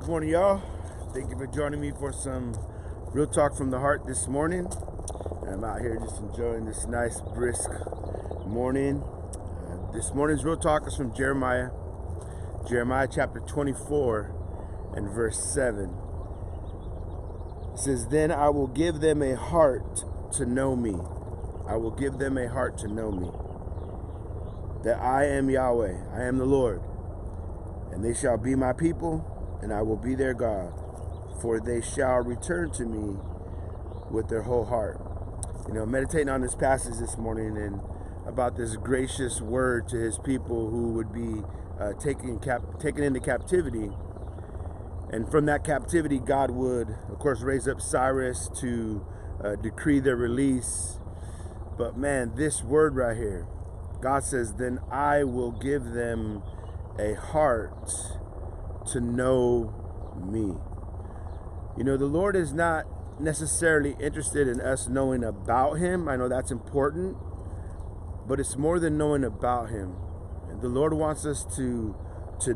Good morning, y'all. Thank you for joining me for some real talk from the heart this morning. I'm out here just enjoying this nice brisk morning. This morning's real talk is from Jeremiah chapter 24 and verse 7. It says, "Then I will give them a heart to know me. I will give them a heart to know me, that I am Yahweh, I am the Lord. And they shall be my people, and I will be their God. For they shall return to me with their whole heart." Meditating on this passage this morning and about this gracious word to his people who would be taken into captivity. And from that captivity, God would, of course, raise up Cyrus to decree their release. But man, this word right here, God says, "Then I will give them a heart to know me." The Lord is not necessarily interested in us knowing about him. I know that's important, but it's more than knowing about him. The Lord wants us to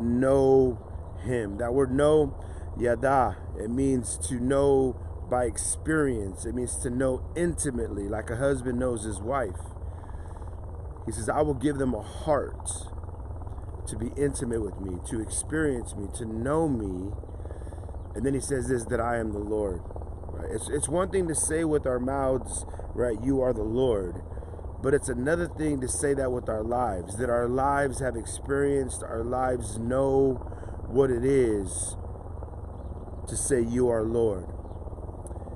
know him. That word know, yada, it means to know by experience. It means to know intimately, like a husband knows his wife. He says, "I will give them a heart to be intimate with me, to experience me, to know me." And then he says this, that I am the Lord. Right? It's one thing to say with our mouths, right, "You are the Lord." But it's another thing to say that with our lives, that our lives have experienced, our lives know what it is to say, "You are Lord."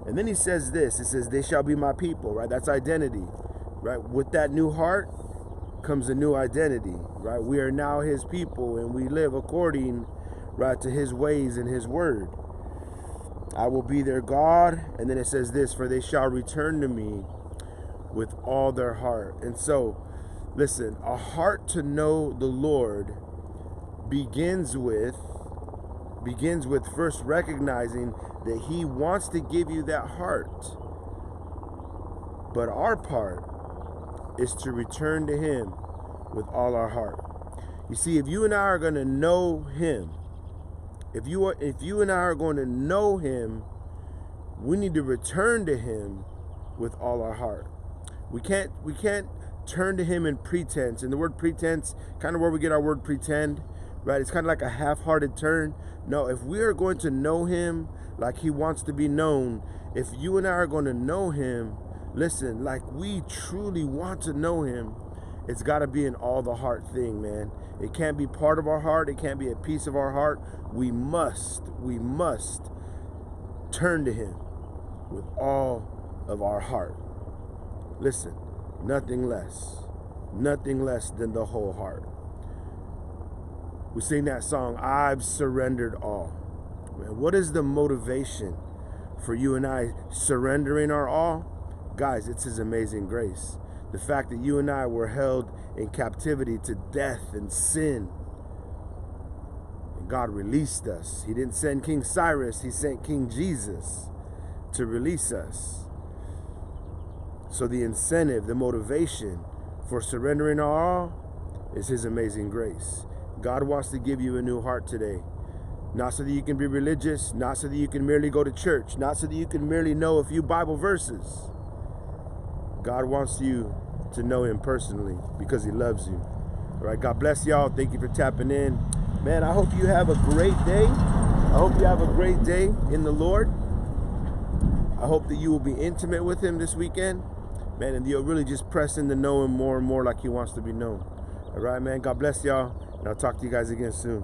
And then he says this, it says, "They shall be my people," right? That's identity, right? With that new heart comes a new identity, right? We are now his people and we live according, right, to his ways and his word. I will be their God. And then it says this, "For they shall return to me with all their heart." And so, listen, a heart to know the Lord begins with first recognizing that he wants to give you that heart. But our part is to return to him with all our heart. You see, if you and I are going to know him, if you and I are going to know him, we need to return to him with all our heart. We can't turn to him in pretense. And the word pretense, kind of where we get our word pretend, right? It's kind of like a half-hearted turn. No, if we are going to know him like he wants to be known, if you and I are going to know him, listen, like we truly want to know him, it's got to be an all the heart thing, man. It can't be part of our heart. It can't be a piece of our heart. We must turn to him with all of our heart. Listen, nothing less than the whole heart. We sing that song, "I've surrendered all." Man, what is the motivation for you and I surrendering our all? Guys, it's his amazing grace. The fact that you and I were held in captivity to death and sin. And God released us. He didn't send King Cyrus, he sent King Jesus to release us. So the incentive, the motivation for surrendering our all is his amazing grace. God wants to give you a new heart today. Not so that you can be religious, not so that you can merely go to church, not so that you can merely know a few Bible verses. God wants you to know him personally because he loves you. All right, God bless y'all. Thank you for tapping in. Man, I hope you have a great day. I hope you have a great day in the Lord. I hope that you will be intimate with him this weekend. Man, and you'll really just press in to know him more and more like he wants to be known. All right, man. God bless y'all. And I'll talk to you guys again soon.